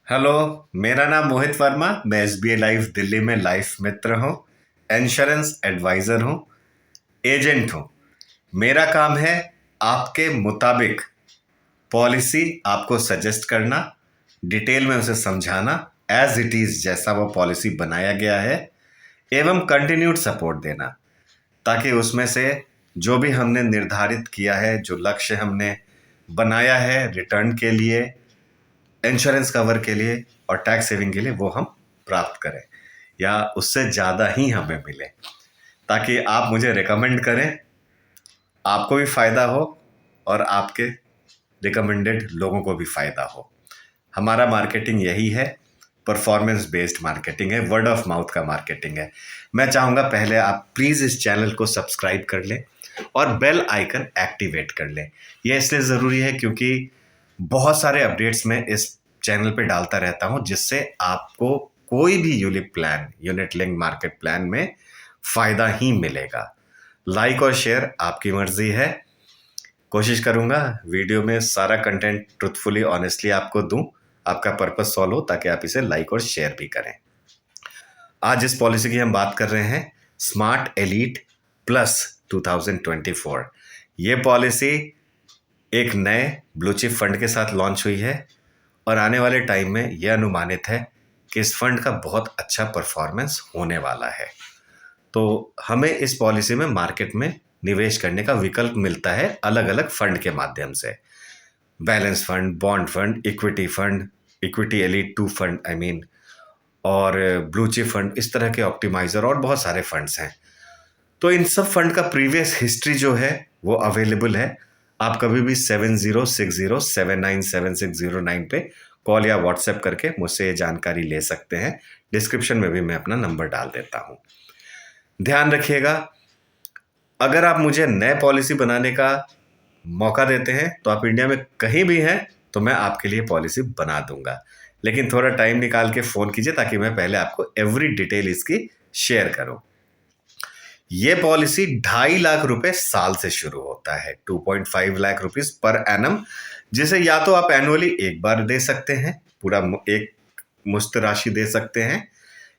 Hello. मेरा नाम मोहित वर्मा। मैं एसबीआई लाइफ दिल्ली में लाइफ मित्र हूँ, इंश्योरेंस एडवाइज़र हूँ, एजेंट हूँ। मेरा काम है आपके मुताबिक पॉलिसी आपको सजेस्ट करना, डिटेल में उसे समझाना, एज इट इज़ जैसा वो पॉलिसी बनाया गया है, एवं कंटिन्यूड सपोर्ट देना, ताकि उसमें से जो भी हमने निर्धारित किया है, जो लक्ष्य हमने बनाया है रिटर्न के लिए, इंश्योरेंस कवर के लिए और टैक्स सेविंग के लिए, वो हम प्राप्त करें या उससे ज़्यादा ही हमें मिले, ताकि आप मुझे रिकमेंड करें, आपको भी फ़ायदा हो और आपके रिकमेंडेड लोगों को भी फ़ायदा हो। हमारा मार्केटिंग यही है, परफॉर्मेंस बेस्ड मार्केटिंग है, वर्ड ऑफ माउथ का मार्केटिंग है। मैं चाहूँगा पहले आप प्लीज़ इस चैनल को सब्सक्राइब कर लें और बेल आइकन एक्टिवेट कर लें। यह इसलिए ज़रूरी है क्योंकि बहुत सारे अपडेट्स मैं इस चैनल पे डालता रहता हूँ, जिससे आपको कोई भी यूनिट लिंक मार्केट प्लान में फ़ायदा ही मिलेगा। लाइक और शेयर आपकी मर्ज़ी है। कोशिश करूँगा वीडियो में सारा कंटेंट ट्रुथफुली ऑनेस्टली आपको दूँ, आपका पर्पस सॉल्व हो, ताकि आप इसे लाइक और शेयर भी करें। आज इस पॉलिसी की हम बात कर रहे हैं, स्मार्ट एलीट प्लस 2024। ये पॉलिसी एक नए ब्लू चिप फंड के साथ लॉन्च हुई है और आने वाले टाइम में यह अनुमानित है कि इस फंड का बहुत अच्छा परफॉर्मेंस होने वाला है। तो हमें इस पॉलिसी में मार्केट में निवेश करने का विकल्प मिलता है अलग अलग फंड के माध्यम से। Balance fund, bond fund, equity elite two fund I mean, और ब्लू चिप फंड, इस तरह के ऑप्टिमाइज़र और बहुत सारे फंड्स हैं। तो इन सब फंड का प्रीवियस हिस्ट्री जो है वो अवेलेबल है। आप कभी भी 7060797609 पे कॉल या व्हाट्सएप करके मुझसे ये जानकारी ले सकते हैं। डिस्क्रिप्शन में भी मैं अपना नंबर डाल देता हूँ। ध्यान रखिएगा, अगर आप मुझे नए पॉलिसी बनाने का मौका देते हैं तो आप इंडिया में कहीं भी हैं तो मैं आपके लिए पॉलिसी बना दूंगा, लेकिन थोड़ा टाइम निकाल के फ़ोन कीजिए ताकि मैं पहले आपको एवरी डिटेल इसकी शेयर करूं। ये पॉलिसी 2.5 लाख रुपए साल से शुरू होता है, 2.5 लाख रुपीस पर एनम, जिसे या तो आप एनुअली एक बार दे सकते हैं, पूरा एक मुश्त राशि दे सकते हैं,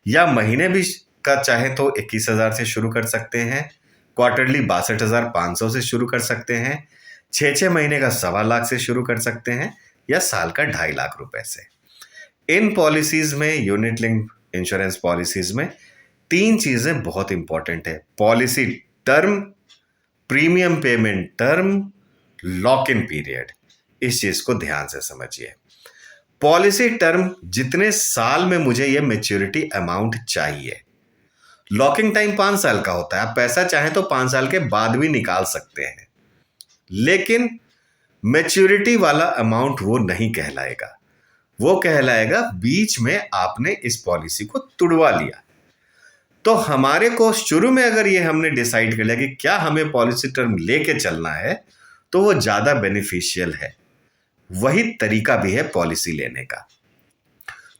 या महीने भी का चाहे तो 21,000 से शुरू कर सकते हैं, क्वार्टरली 62,500 से शुरू कर सकते हैं, 6 महीने का 1.25 लाख से शुरू कर सकते हैं, या साल का 2.5 लाख रुपए से। इन पॉलिसीज में, यूनिट लिंक इंश्योरेंस पॉलिसीज में, 3 चीजें बहुत इंपॉर्टेंट है: policy term, premium payment term, lock in period. इस चीज को ध्यान से समझिए। पॉलिसी टर्म, जितने साल में मुझे ये मेच्योरिटी अमाउंट चाहिए। लॉकिंग टाइम 5 साल का होता है, आप पैसा चाहें तो 5 साल के बाद भी निकाल सकते हैं, लेकिन मेच्योरिटी वाला अमाउंट वो नहीं कहलाएगा। वो कहलाएगा बीच में आपने इस पॉलिसी को तुड़वा लिया। तो हमारे को शुरू में अगर ये हमने डिसाइड कर लिया कि क्या हमें पॉलिसी टर्म लेके चलना है, तो वो ज़्यादा बेनिफिशियल है। वही तरीका भी है पॉलिसी लेने का।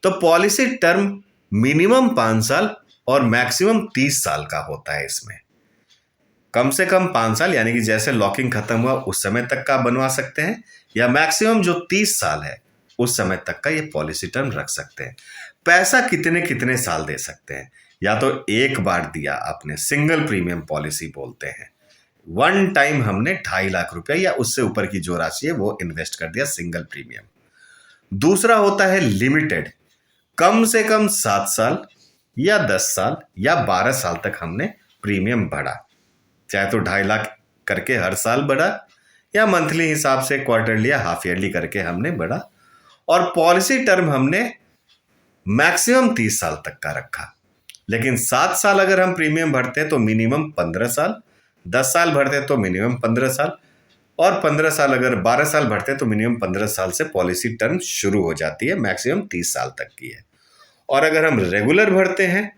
तो पॉलिसी टर्म मिनिमम 5 साल और मैक्सिमम 30 साल का होता है। इसमें कम से कम 5 साल, यानी कि जैसे लॉकिंग खत्म हुआ उस समय तक का बनवा सकते हैं, या मैक्सिमम जो 30 साल है उस समय तक का ये पॉलिसी टर्म रख सकते हैं। पैसा कितने कितने साल दे सकते हैं, या तो एक बार दिया आपने, सिंगल प्रीमियम पॉलिसी बोलते हैं, वन टाइम हमने 2.5 लाख रुपया या उससे ऊपर की जो राशि है वो इन्वेस्ट कर दिया, सिंगल प्रीमियम। दूसरा होता है लिमिटेड, कम से कम 7 साल या 10 साल या 12 साल तक हमने प्रीमियम भरा, चाहे तो 2.5 लाख करके हर साल बढ़ा, या मंथली हिसाब से क्वार्टरली या हाफ ईयरली करके हमने बढ़ा। और पॉलिसी टर्म हमने मैक्सिमम 30 साल तक का रखा, लेकिन 7 साल अगर हम प्रीमियम भरते हैं तो मिनिमम 15 साल, 10 साल भरते हैं तो मिनिमम 15 साल, और 15 साल अगर 12 साल भरते हैं तो मिनिमम 15 साल से पॉलिसी टर्म शुरू हो जाती है, मैक्सिमम 30 साल तक की है। और अगर हम रेगुलर भरते हैं,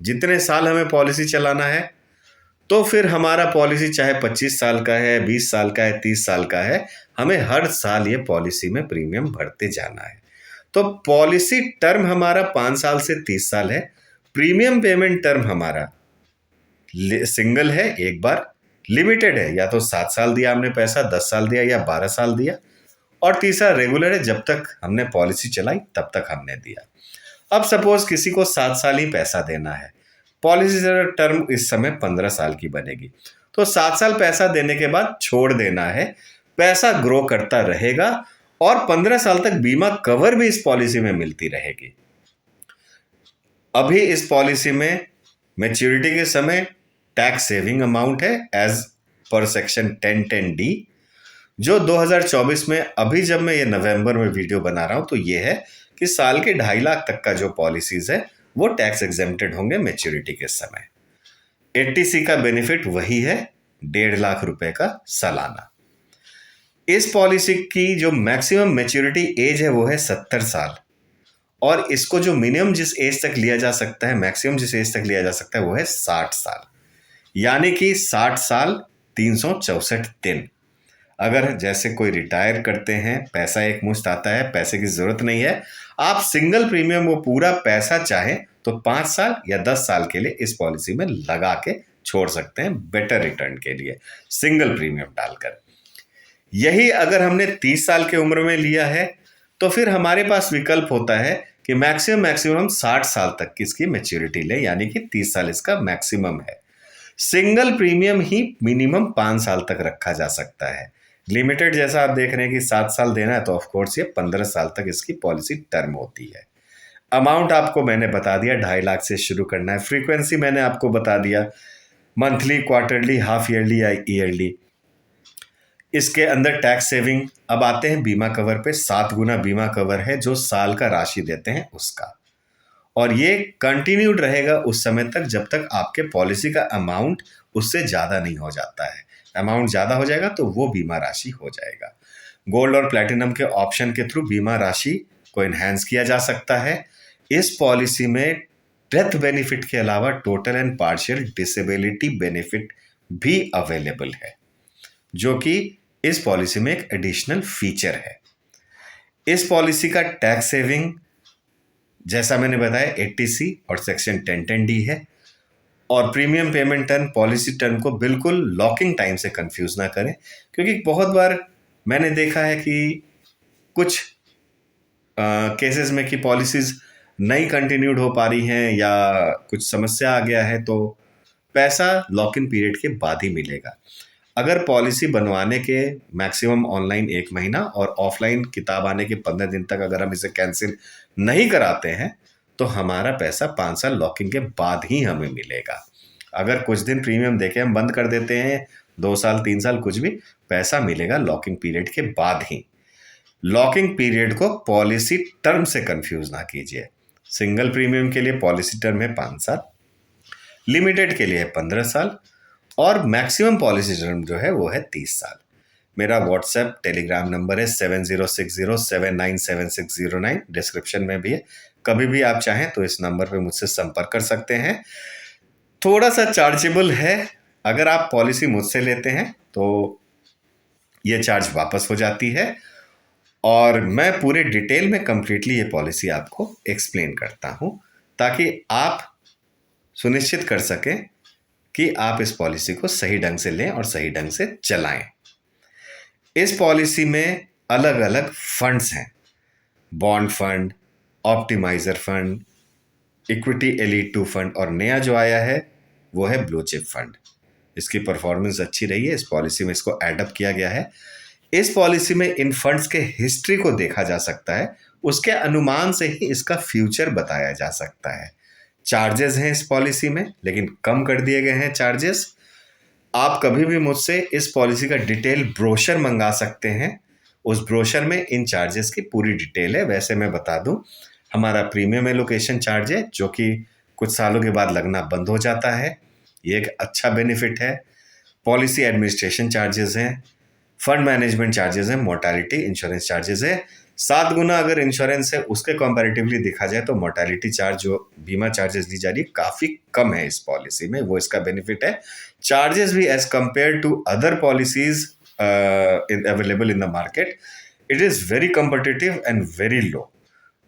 जितने साल हमें पॉलिसी चलाना है, तो फिर हमारा पॉलिसी चाहे 25 साल का है, 20 साल का है, 30 साल का है, हमें हर साल ये पॉलिसी में प्रीमियम भरते जाना है। तो पॉलिसी टर्म हमारा 5 साल से 30 साल है, प्रीमियम पेमेंट टर्म हमारा सिंगल है, एक बार, लिमिटेड है, या तो 7 साल दिया हमने पैसा, 10 साल दिया या 12 साल दिया, और तीसरा रेगुलर है, जब तक हमने पॉलिसी चलाई तब तक हमने दिया। अब सपोज किसी को 7 साल ही पैसा देना है, पॉलिसी टर्म इस समय 15 साल की बनेगी, तो 7 साल पैसा देने के बाद छोड़ देना है, पैसा ग्रो करता रहेगा और 15 साल तक बीमा कवर भी इस पॉलिसी में मिलती रहेगी। अभी इस पॉलिसी में मैच्योरिटी के समय टैक्स सेविंग अमाउंट है एज पर सेक्शन 1010D, जो 2024 में, अभी जब मैं ये नवंबर में वीडियो बना रहा हूं तो ये है कि साल के 2.5 लाख तक का जो पॉलिसीज है वो टैक्स एग्जेम्प्टेड होंगे मैच्योरिटी के समय। 80C का बेनिफिट वही है, 1.5 लाख रुपए का सालाना। इस पॉलिसी की जो मैक्सिमम मैच्योरिटी एज है वो है 70 साल, और इसको जो मिनिमम जिस एज तक लिया जा सकता है, मैक्सिमम जिस एज तक लिया जा सकता है वो है 60 साल, यानी कि 60 साल 364 दिन। अगर जैसे कोई रिटायर करते हैं, पैसा एक मुश्त आता है, पैसे की ज़रूरत नहीं है, आप सिंगल प्रीमियम वो पूरा पैसा चाहें तो 5 साल या 10 साल के लिए इस पॉलिसी में लगा के छोड़ सकते हैं, बेटर रिटर्न के लिए सिंगल प्रीमियम डालकर। यही अगर हमने 30 साल की उम्र में लिया है तो फिर हमारे पास विकल्प होता है कि मैक्सिमम हम 60 साल तक की इसकी मैच्योरिटी लें, यानी कि 30 साल इसका मैक्सिमम है। सिंगल प्रीमियम ही मिनिमम 5 साल तक रखा जा सकता है। लिमिटेड जैसा आप देख रहे हैं कि 7 साल देना है, तो ऑफ कोर्स ये 15 साल तक इसकी पॉलिसी टर्म होती है। अमाउंट आपको मैंने बता दिया, 2.5 लाख से शुरू करना है। फ्रीक्वेंसी मैंने आपको बता दिया, मंथली, क्वार्टरली, हाफ ईयरली या ईयरली। इसके अंदर टैक्स सेविंग। अब आते हैं बीमा कवर पे। 7 गुना बीमा कवर है जो साल का राशि देते हैं उसका, और ये कंटिन्यूड रहेगा उस समय तक जब तक आपके पॉलिसी का अमाउंट उससे ज़्यादा नहीं हो जाता है। अमाउंट ज़्यादा हो जाएगा तो वो बीमा राशि हो जाएगा। गोल्ड और प्लैटिनम के ऑप्शन के थ्रू बीमा राशि को इन्हेंस किया जा सकता है। इस पॉलिसी में डेथ बेनिफिट के अलावा total and partial disability benefit भी अवेलेबल है, जो कि इस पॉलिसी में एक एडिशनल फीचर है। इस पॉलिसी का टैक्स सेविंग जैसा मैंने बताया 80C और सेक्शन 1010D है, और premium payment term, policy term को बिल्कुल लॉकिंग टाइम से कंफ्यूज ना करें, क्योंकि बहुत बार मैंने देखा है कि कुछ केसेस में कि पॉलिसीज नहीं कंटिन्यूड हो पा रही हैं या कुछ समस्या आ गया है, तो पैसा लॉक इन पीरियड के बाद ही मिलेगा। अगर पॉलिसी बनवाने के मैक्सिमम ऑनलाइन 1 महीना और ऑफलाइन किताब आने के 15 दिन तक अगर हम इसे कैंसिल नहीं कराते हैं तो हमारा पैसा 5 साल लॉकिंग के बाद ही हमें मिलेगा। अगर कुछ दिन प्रीमियम देके हम बंद कर देते हैं, 2 साल 3 साल कुछ भी, पैसा मिलेगा लॉकिंग पीरियड के बाद ही। लॉकिंग पीरियड को पॉलिसी टर्म से कंफ्यूज ना कीजिए। सिंगल प्रीमियम के लिए पॉलिसी टर्म है 5 साल, लिमिटेड के लिए है 15 साल, और मैक्सिमम पॉलिसी टर्म जो है वो है 30 साल। मेरा व्हाट्सएप टेलीग्राम नंबर है 7060797609, डिस्क्रिप्शन में भी है। कभी भी आप चाहें तो इस नंबर पे मुझसे संपर्क कर सकते हैं। थोड़ा सा चार्जेबल है, अगर आप पॉलिसी मुझसे लेते हैं तो ये चार्ज वापस हो जाती है, और मैं पूरे डिटेल में कंप्लीटली ये पॉलिसी आपको एक्सप्लेन करता हूँ ताकि आप सुनिश्चित कर सकें कि आप इस पॉलिसी को सही ढंग से लें और सही ढंग से चलाएं। इस पॉलिसी में अलग अलग फंड्स हैं, bond fund, optimizer fund, equity elite 2 fund, और नया जो आया है वो है ब्लू चिप फंड। इसकी परफॉर्मेंस अच्छी रही है, इस पॉलिसी में इसको एडअप किया गया है। इस पॉलिसी में इन फंड्स के हिस्ट्री को देखा जा सकता है, उसके अनुमान से ही इसका फ्यूचर बताया जा सकता है। चार्जेस हैं इस पॉलिसी में, लेकिन कम कर दिए गए हैं चार्जेस। आप कभी भी मुझसे इस पॉलिसी का डिटेल ब्रोशर मंगा सकते हैं, उस ब्रोशर में इन चार्जेस की पूरी डिटेल है। वैसे मैं बता दूं, हमारा प्रीमियम एलोकेशन चार्ज है जो कि कुछ सालों के बाद लगना बंद हो जाता है, ये एक अच्छा बेनिफिट है। पॉलिसी एडमिनिस्ट्रेशन चार्जेस हैं, फंड मैनेजमेंट चार्जेस हैं, मोर्टालिटी इंश्योरेंस चार्जेस है। 7 गुना अगर इंश्योरेंस है उसके कंपैरेटिवली देखा जाए तो मोर्टालिटी चार्ज जो बीमा चार्जेस ली जा रही है काफ़ी कम है इस पॉलिसी में, वो इसका बेनिफिट है। चार्जेस भी as compared to other policies available in the market, it is very competitive and very low.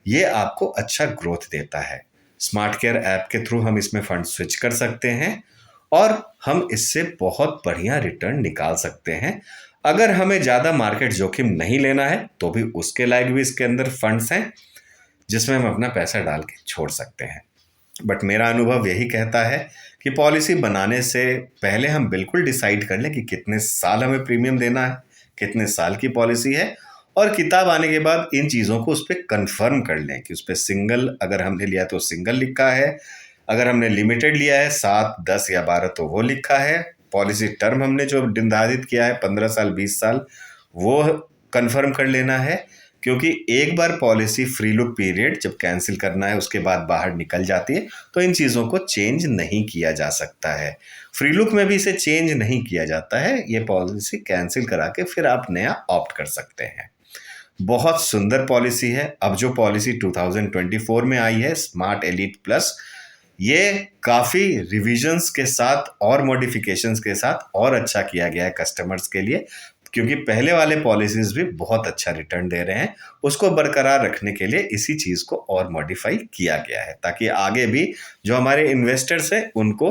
ये आपको अच्छा ग्रोथ देता है। स्मार्ट केयर ऐप के थ्रू हम इसमें फंड स्विच कर सकते हैं और हम इससे बहुत बढ़िया रिटर्न निकाल सकते हैं। अगर हमें ज़्यादा मार्केट जोखिम नहीं लेना है तो भी उसके लायक भी इसके अंदर फंड्स हैं जिसमें हम अपना पैसा डाल के छोड़ सकते हैं। बट मेरा अनुभव यही कहता है कि पॉलिसी बनाने से पहले हम बिल्कुल डिसाइड कर लें कि कितने साल हमें प्रीमियम देना है, कितने साल की पॉलिसी है, और किताब आने के बाद इन चीज़ों को उस पर कंफर्म कर लें कि उस पर सिंगल अगर हमने लिया तो सिंगल लिखा है, अगर हमने लिमिटेड लिया है 7, 10 या 12 तो वो लिखा है, पॉलिसी टर्म हमने जो निर्धारित किया है 15 साल 20 साल वो कंफर्म कर लेना है। क्योंकि एक बार पॉलिसी फ्री लुक पीरियड जब कैंसिल करना है उसके बाद बाहर निकल जाती है तो इन चीज़ों को चेंज नहीं किया जा सकता है। फ्री लुक में भी इसे चेंज नहीं किया जाता है, ये पॉलिसी कैंसिल करा के फिर आप नया ऑप्ट कर सकते हैं। बहुत सुंदर पॉलिसी है। अब जो पॉलिसी 2024 में आई है स्मार्ट एलीट प्लस, ये काफ़ी रिविजन्स के साथ और मॉडिफिकेशंस के साथ और अच्छा किया गया है कस्टमर्स के लिए, क्योंकि पहले वाले पॉलिसीज़ भी बहुत अच्छा रिटर्न दे रहे हैं। उसको बरकरार रखने के लिए इसी चीज़ को और मॉडिफाई किया गया है ताकि आगे भी जो हमारे इन्वेस्टर्स हैं उनको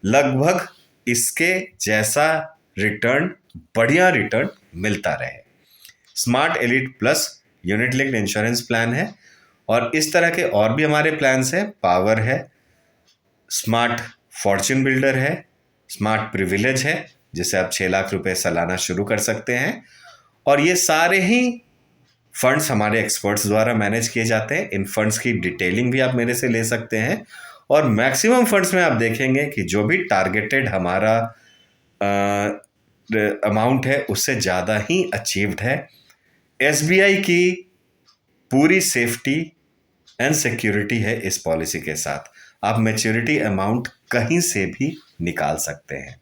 लगभग इसके जैसा रिटर्न, बढ़िया रिटर्न मिलता रहे। Smart elite plus unit linked insurance plan है और इस तरह के और भी हमारे प्लान्स हैं। पावर है, स्मार्ट फॉर्च्यून बिल्डर है, स्मार्ट प्रिविलेज है जिसे आप 6 लाख रुपए सालाना शुरू कर सकते हैं, और ये सारे ही फंड्स हमारे एक्सपर्ट्स द्वारा मैनेज किए जाते हैं। इन फंड्स की डिटेलिंग भी आप मेरे से ले सकते हैं और मैक्सिमम फंड्स में आप देखेंगे कि जो भी टारगेटेड हमारा अमाउंट है उससे ज़्यादा ही अचीव्ड है। एसबीआई की पूरी सेफ्टी एंड सिक्योरिटी है इस पॉलिसी के साथ। आप मैच्योरिटी अमाउंट कहीं से भी निकाल सकते हैं।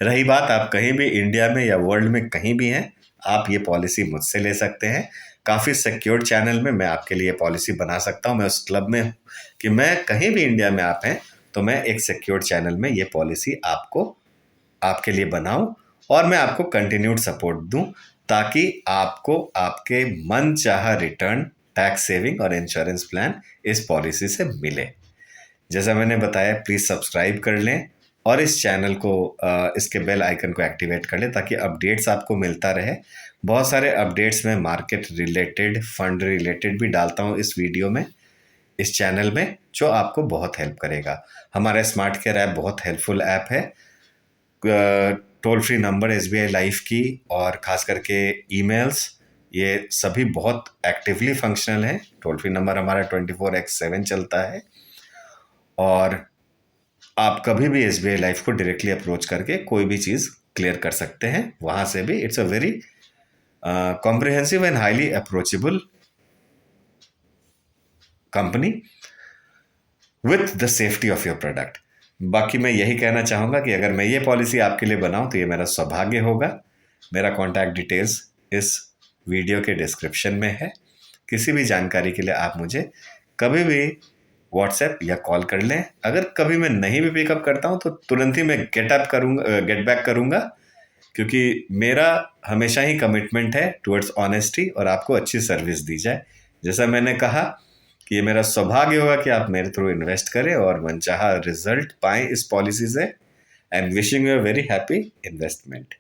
रही बात आप कहीं भी इंडिया में या वर्ल्ड में कहीं भी हैं, आप ये पॉलिसी मुझसे ले सकते हैं। काफ़ी सिक्योर चैनल में मैं आपके लिए पॉलिसी बना सकता हूँ। मैं उस क्लब में हूँ कि मैं कहीं भी इंडिया में आप हैं तो मैं एक सिक्योर चैनल में ये पॉलिसी आपके लिए बनाऊँ और मैं आपको कंटिन्यूड सपोर्ट दूँ ताकि आपको आपके मन चाहा रिटर्न, टैक्स सेविंग और इंश्योरेंस प्लान इस पॉलिसी से मिले। जैसा मैंने बताया, प्लीज़ सब्सक्राइब कर लें और इस चैनल को इसके बेल आइकन को एक्टिवेट कर लें ताकि अपडेट्स आपको मिलता रहे। बहुत सारे अपडेट्स मैं मार्केट रिलेटेड, फंड रिलेटेड भी डालता हूँ इस वीडियो में, इस चैनल में, जो आपको बहुत हेल्प करेगा। हमारा स्मार्ट केयर ऐप बहुत हेल्पफुल ऐप है। Toll free number SBI life की और ख़ास करके ईमेल्स, ये सभी बहुत एक्टिवली फंक्शनल हैं। टोल फ्री नंबर हमारा 24x7 चलता है और आप कभी भी एसबीआई लाइफ को डायरेक्टली अप्रोच करके कोई भी चीज़ क्लियर कर सकते हैं वहाँ से भी। It's a very comprehensive and highly approachable company with the safety of your product. बाकी मैं यही कहना चाहूँगा कि अगर मैं ये पॉलिसी आपके लिए बनाऊँ तो ये मेरा सौभाग्य होगा। मेरा कॉन्टैक्ट डिटेल्स इस वीडियो के डिस्क्रिप्शन में है। किसी भी जानकारी के लिए आप मुझे कभी भी व्हाट्सएप या कॉल कर लें। अगर कभी मैं नहीं भी पिकअप करता हूँ तो तुरंत ही मैं गेट बैक करूँगा, क्योंकि मेरा हमेशा ही कमिटमेंट है टुवर्ड्स ऑनेस्टी और आपको अच्छी सर्विस दी जाए। जैसा मैंने कहा कि ये मेरा सौभाग्य होगा कि आप मेरे थ्रू इन्वेस्ट करें और मनचाहा रिजल्ट पाएँ इस पॉलिसी से। I am wishing you a very happy investment.